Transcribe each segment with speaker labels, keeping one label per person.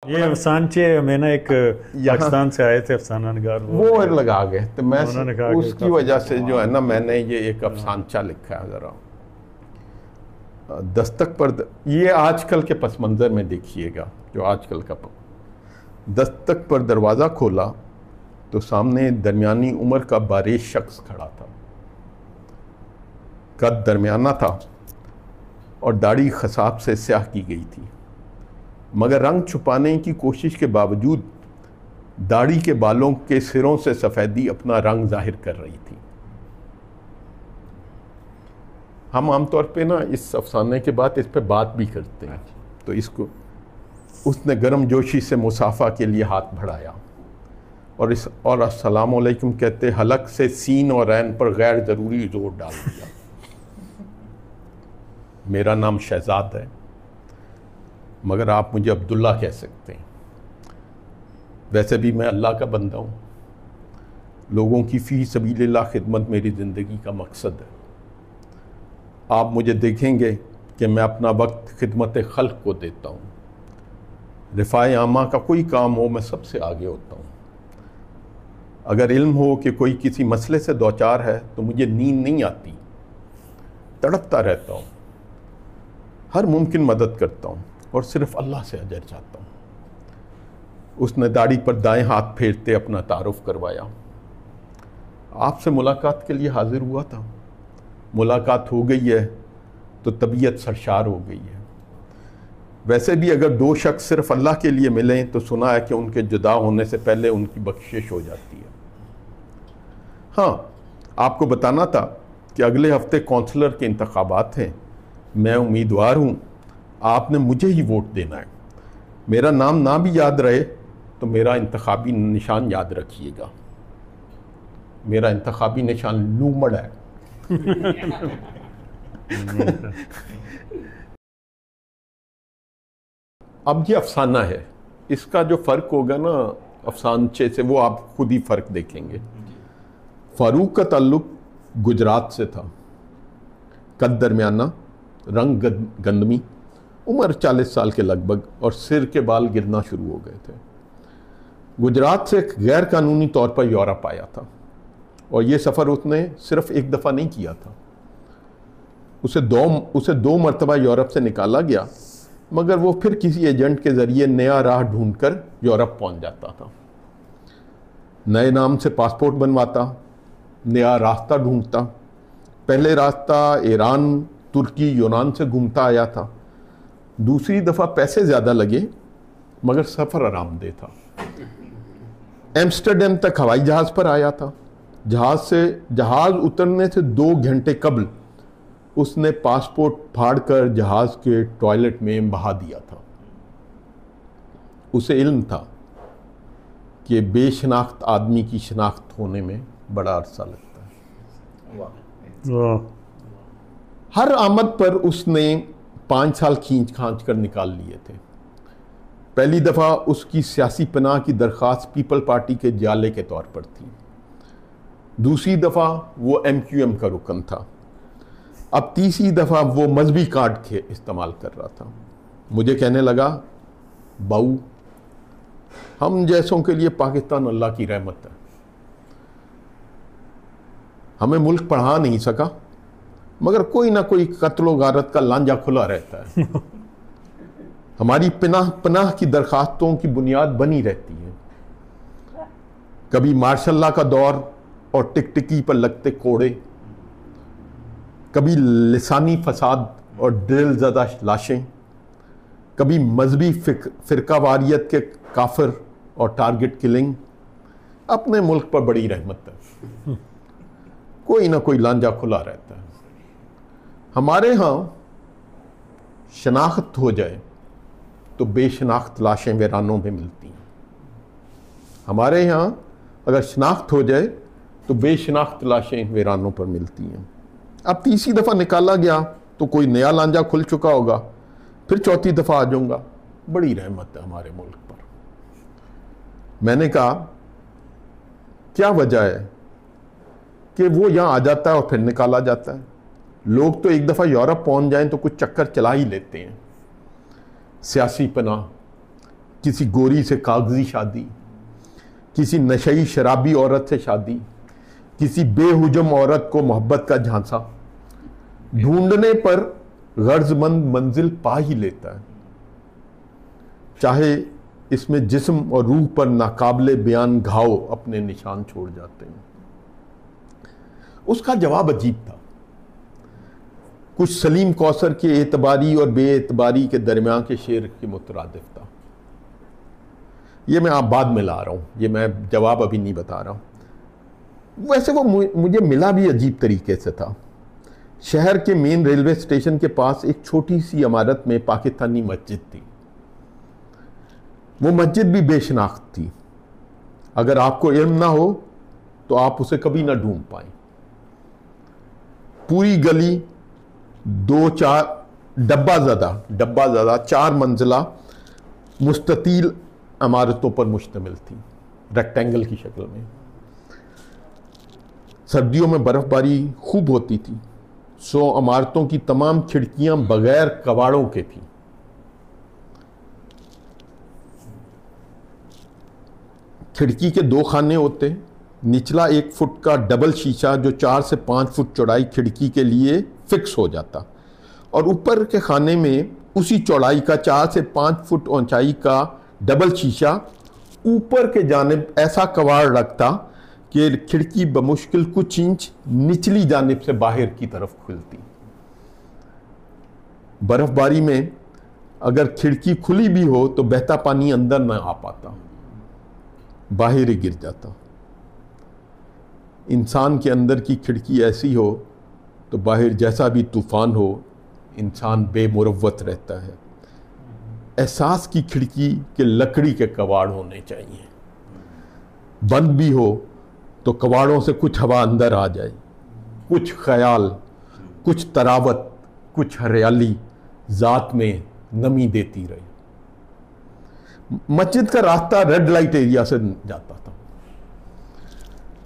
Speaker 1: ये अफसानचे में ना एक पाकिस्तान से आए थे अफसाना निगार,
Speaker 2: वो लगा गए तो मैं
Speaker 1: उन्होंने कहा कि
Speaker 2: उसकी वजह से जो है ना मैंने ये एक अफसानचा लिखा है ज़रा दस्तक पर। ये आजकल के पस मंज़र में देखिएगा, जो आजकल का दस्तक पर दरवाज़ा खोला तो सामने दरमियानी उम्र का बारिश शख्स खड़ा था। कद दरमियाना था और दाढ़ी खसाब से स्याह की गई थी, मगर रंग छुपाने की कोशिश के बावजूद दाढ़ी के बालों के सिरों से सफ़ेदी अपना रंग जाहिर कर रही थी। हम आमतौर पे ना इस अफसाने के बाद इस पे बात भी करते हैं, तो इसको उसने गर्म जोशी से मुसाफा के लिए हाथ बढ़ाया और अस्सलाम वालेकुम कहते हलक से सीन और ऐन पर गैर ज़रूरी जोर डाल दिया। मेरा नाम शहजाद है, मगर आप मुझे अब्दुल्ला कह सकते हैं। वैसे भी मैं अल्लाह का बंदा हूँ। लोगों की फ़ी सबीलिल्लाह खिदमत मेरी ज़िंदगी का मकसद है। आप मुझे देखेंगे कि मैं अपना वक्त खिदमत खल्क को देता हूँ। रिफ़ाए आमा का कोई काम हो मैं सबसे आगे होता हूँ। अगर इल्म हो कि कोई किसी मसले से दो चार है तो मुझे नींद नहीं आती, तड़पता रहता हूँ, हर मुमकिन मदद करता हूँ और सिर्फ अल्लाह से अजर चाहता हूँ। उसने दाढ़ी पर दाएं हाथ फेरते अपना तारुफ करवाया। आपसे मुलाकात के लिए हाजिर हुआ था। मुलाकात हो गई है तो तबीयत सरशार हो गई है। वैसे भी अगर दो शख्स सिर्फ अल्लाह के लिए मिलें तो सुना है कि उनके जुदा होने से पहले उनकी बख्शिश हो जाती है। हाँ, आपको बताना था कि अगले हफ्ते कौंसलर के इंतखाबात हैं। मैं उम्मीदवार हूँ, आपने मुझे ही वोट देना है। मेरा नाम ना भी याद रहे तो मेरा इंतखाबी निशान याद रखिएगा। मेरा इंतखाबी निशान लूमड़ है। अब ये अफसाना है, इसका जो फ़र्क होगा ना अफसानचे से, वो आप खुद ही फ़र्क देखेंगे। फ़ारूक का ताल्लुक गुजरात से था। कद दरमियाना, रंग गंदमी, उम्र 40 साल के लगभग और सिर के बाल गिरना शुरू हो गए थे। गुजरात से गैर कानूनी तौर पर यूरोप आया था और ये सफ़र उसने सिर्फ एक दफ़ा नहीं किया था। उसे दो मरतबा यूरोप से निकाला गया, मगर वो फिर किसी एजेंट के ज़रिए नया राह ढूंढकर यूरोप पहुंच जाता था। नए नाम से पासपोर्ट बनवाता, नया रास्ता ढूंढता। पहले रास्ता ईरान, तुर्की, यूनान से घूमता आया था। दूसरी दफ़ा पैसे ज़्यादा लगे मगर सफ़र आरामदेह था। एम्स्टरडेम तक हवाई जहाज़ पर आया था। जहाज़ उतरने से 2 घंटे कबल उसने पासपोर्ट फाड़कर जहाज़ के टॉयलेट में बहा दिया था। उसे इल्म था कि बेशनाख्त आदमी की शनाख्त होने में बड़ा अरसा लगता है।
Speaker 1: वाह।
Speaker 2: हर आमद पर उसने 5 साल खींच खांच कर निकाल लिए थे। पहली दफ़ा उसकी सियासी पनाह की दरख्वास्त पीपल पार्टी के जाले के तौर पर थी। दूसरी दफ़ा वो MQM का रुकन था। अब तीसरी दफ़ा वो मजहबी कार्ड के इस्तेमाल कर रहा था। मुझे कहने लगा, बाऊ, हम जैसों के लिए पाकिस्तान अल्लाह की रहमत है। हमें मुल्क पढ़ा नहीं सका, मगर कोई ना कोई कत्लो गारत का लांजा खुला रहता है। हमारी पनाह की दरखास्तों की बुनियाद बनी रहती है। कभी मार्शल्ला का दौर और टिकटिकी पर लगते कोड़े, कभी लिसानी फसाद और ड्रिल ज़दा लाशें, कभी मजहबी फ़िरकावारियत के काफिर और टारगेट किलिंग। अपने मुल्क पर बड़ी रहमत है, कोई ना कोई लांजा खुला रहता है। हमारे यहाँ शनाख्त हो जाए तो बेशनाख्त लाशें वीरानों में मिलती हैं। हमारे यहाँ अगर शनाख्त हो जाए तो बेशनाख्त लाशें वीरानों पर मिलती हैं। अब तीसरी दफ़ा निकाला गया तो कोई नया लांजा खुल चुका होगा, फिर चौथी दफ़ा आ जाऊँगा। बड़ी रहमत है हमारे मुल्क पर। मैंने कहा, क्या वजह है कि वो यहाँ आ जाता है और फिर निकाला जाता है? लोग तो एक दफ़ा यूरोप पहुँच जाएं तो कुछ चक्कर चला ही लेते हैं। सियासी पनाह, किसी गोरी से कागजी शादी, किसी नशई शराबी औरत से शादी, किसी बेहुजम औरत को मोहब्बत का झांसा, ढूंढने पर गर्जमंद मंजिल पा ही लेता है, चाहे इसमें जिस्म और रूह पर नाकाबिले बयान घाव अपने निशान छोड़ जाते हैं। उसका जवाब अजीब था, कुछ सलीम कौसर के एतबारी और बेएतबारी के दरमियान के शेर के मुतरादिफ था। ये मैं आप बाद में ला रहा हूँ, ये मैं जवाब अभी नहीं बता रहा हूँ। वैसे वो मुझे मिला भी अजीब तरीके से था। शहर के मेन रेलवे स्टेशन के पास एक छोटी सी इमारत में पाकिस्तानी मस्जिद थी। वो मस्जिद भी बेशनाख्त थी। अगर आपको इल्म ना हो तो आप उसे कभी ना ढूंढ पाए। पूरी गली डब्बा ज़्यादा 4 मंजिला मुस्ततील इमारतों पर मुश्तमिल थी, रेक्टेंगल की शक्ल में। सर्दियों में बर्फबारी खूब होती थी, सो इमारतों की तमाम खिड़कियां बगैर कबाड़ों के थी। खिड़की के 2 खाने होते, निचला 1 फुट का डबल शीशा जो 4 से 5 फुट चौड़ाई खिड़की के लिए फिक्स हो जाता, और ऊपर के खाने में उसी चौड़ाई का 4 से 5 फुट ऊंचाई का डबल शीशा ऊपर के जानिब ऐसा कबाड़ रखता कि खिड़की बमुश्किल कुछ इंच निचली जानिब से बाहर की तरफ खुलती। बर्फबारी में अगर खिड़की खुली भी हो तो बहता पानी अंदर न आ पाता, बाहर ही गिर जाता। इंसान के अंदर की खिड़की ऐसी हो तो बाहर जैसा भी तूफान हो इंसान बेमुरव्वत रहता है। एहसास की खिड़की के लकड़ी के कबाड़ होने चाहिए, बंद भी हो तो कबाड़ों से कुछ हवा अंदर आ जाए, कुछ ख्याल, कुछ तरावत, कुछ हरियाली ज़ात में नमी देती रहे। मस्जिद का रास्ता रेड लाइट एरिया से जाता था।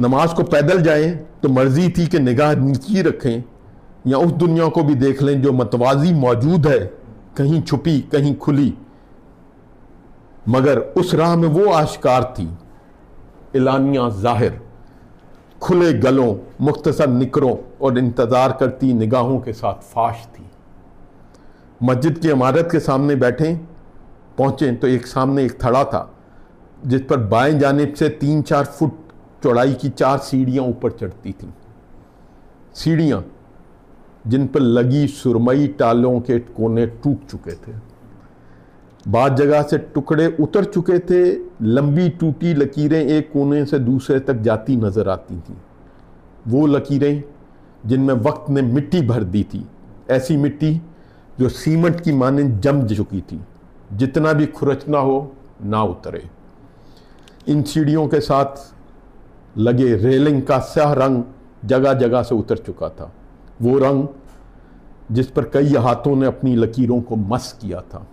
Speaker 2: नमाज को पैदल जाएं तो मर्जी थी कि निगाह नीची रखें या उस दुनिया को भी देख लें जो मतवाजी मौजूद है, कहीं छुपी कहीं खुली, मगर उस राह में वो आश्कार थी, एलानिया जाहिर, खुले गलों, मुख्तसर निकरों और इंतजार करती निगाहों के साथ फाश थी। मस्जिद की इमारत के सामने पहुंचे तो सामने एक थड़ा था जिस पर बाएं जानिब से 3-4 फुट चौड़ाई की 4 सीढ़ियां ऊपर चढ़ती थीं। सीढ़ियां जिन पर लगी सुरमई टालों के कोने टूट चुके थे, बाद जगह से टुकड़े उतर चुके थे। लंबी टूटी लकीरें एक कोने से दूसरे तक जाती नजर आती थीं, वो लकीरें जिनमें वक्त ने मिट्टी भर दी थी, ऐसी मिट्टी जो सीमेंट की मानंद जम चुकी थी, जितना भी खुरचना हो ना उतरे। इन सीढ़ियों के साथ लगे रेलिंग का स्याह रंग जगह जगह से उतर चुका था, वो रंग जिस पर कई हाथों ने अपनी लकीरों को मस किया था।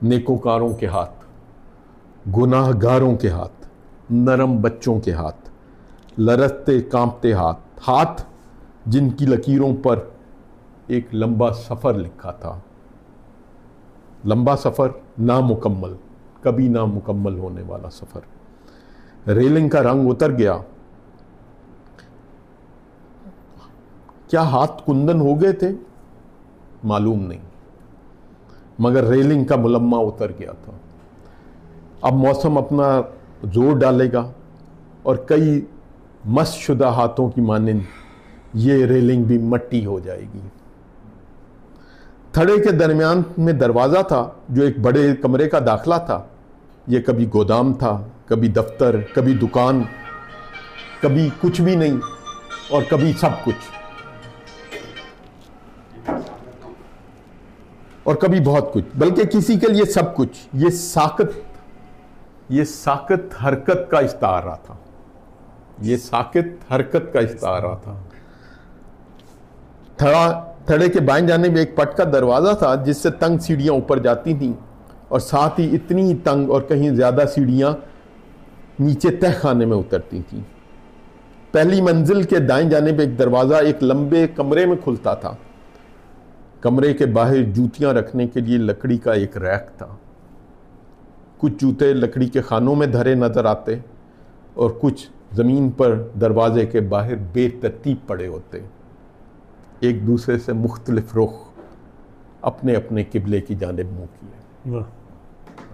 Speaker 2: नेकोकारों के हाथ, गुनाहगारों के हाथ, नरम बच्चों के हाथ, लरसते कांपते हाथ, हाथ जिनकी लकीरों पर एक लंबा सफ़र लिखा था। लंबा सफ़र, नामुकम्मल, कभी नामुकम्मल होने वाला सफ़र। रेलिंग का रंग उतर गया। क्या हाथ कुंदन हो गए थे? मालूम नहीं, मगर रेलिंग का मुलम्मा उतर गया था। अब मौसम अपना जोर डालेगा और कई मसशुदा हाथों की मानिंद ये रेलिंग भी मट्टी हो जाएगी। थड़े के दरमियान में दरवाज़ा था जो एक बड़े कमरे का दाखला था। ये कभी गोदाम था, कभी दफ्तर, कभी दुकान, कभी कुछ भी नहीं और कभी सब कुछ, और कभी बहुत कुछ, बल्कि किसी के लिए सब कुछ। ये साकत हरकत का इस्तारा था, ये साकत हरकत का इस्तारा था। थड़े के बाएं जाने में एक पट का दरवाज़ा था जिससे तंग सीढ़ियाँ ऊपर जाती थीं, और साथ ही इतनी ही तंग और कहीं ज़्यादा सीढ़ियाँ नीचे तह खाने में उतरती थीं। पहली मंजिल के दाएं जाने पे एक दरवाज़ा एक लंबे कमरे में खुलता था। कमरे के बाहर जूतियाँ रखने के लिए लकड़ी का एक रैक था। कुछ जूते लकड़ी के खानों में धरे नज़र आते और कुछ ज़मीन पर दरवाजे के बाहर बेतरतीब पड़े होते, एक दूसरे से मुख्तलिफ रुख अपने अपने किबले की जानिब मुँह किए।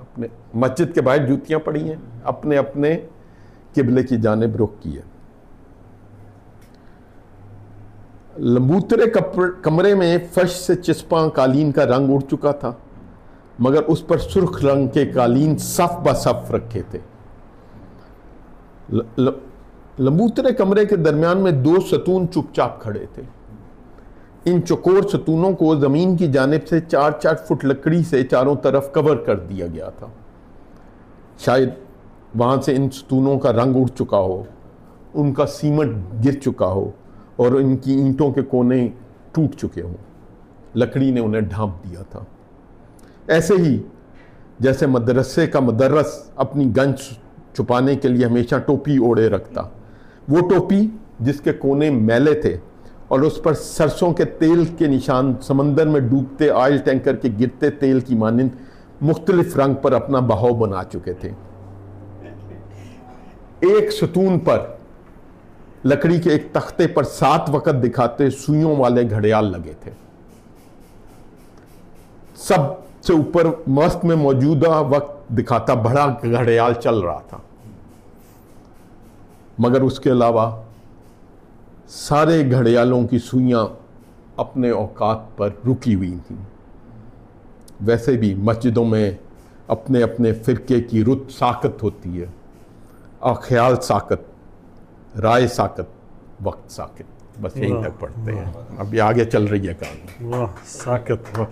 Speaker 2: अपने मस्जिद के बाहर जूतियाँ पड़ी हैं, अपने अपने किबले की जानिब रुख किए। लंबूतरे कमरे में फर्श से चिस्पा कालीन का रंग उड़ चुका था, मगर उस पर सुर्ख रंग के कालीन सफ ब सफ रखे थे। लंबूतरे कमरे के दरमियान में 2 सतून चुपचाप खड़े थे। इन चौकोर सतूनों को ज़मीन की जानिब से 4-4 फुट लकड़ी से चारों तरफ कवर कर दिया गया था। शायद वहाँ से इन सतूनों का रंग उड़ चुका हो, उनका सीमेंट गिर चुका हो और इनकी ईंटों के कोने टूट चुके हों। लकड़ी ने उन्हें ढांप दिया था। ऐसे ही जैसे मदरसे का मदरस अपनी गंज छुपाने के लिए हमेशा टोपी ओढ़े रखता, वो टोपी जिसके कोने मैले थे और उस पर सरसों के तेल के निशान समंदर में डूबते ऑयल टैंकर के गिरते तेल की मानिंद मुख्तलिफ रंग पर अपना बहाव बना चुके थे। एक सतून पर लकड़ी के एक तख्ते पर 7 वक्त दिखाते सुइयों वाले घड़ियाल लगे थे। सबसे ऊपर मस्क में मौजूदा वक्त दिखाता बड़ा घड़ियाल चल रहा था, मगर उसके अलावा सारे घड़ियालों की सुइयां अपने औकात पर रुकी हुई थीं। वैसे भी मस्जिदों में अपने अपने फ़िरके की रुत साकत होती है, और ख्याल साकत, राय साकत, वक्त साकत। बस यहीं तक पढ़ते हैं। अब ये आगे चल रही है कहानी।
Speaker 1: वाह, साकत।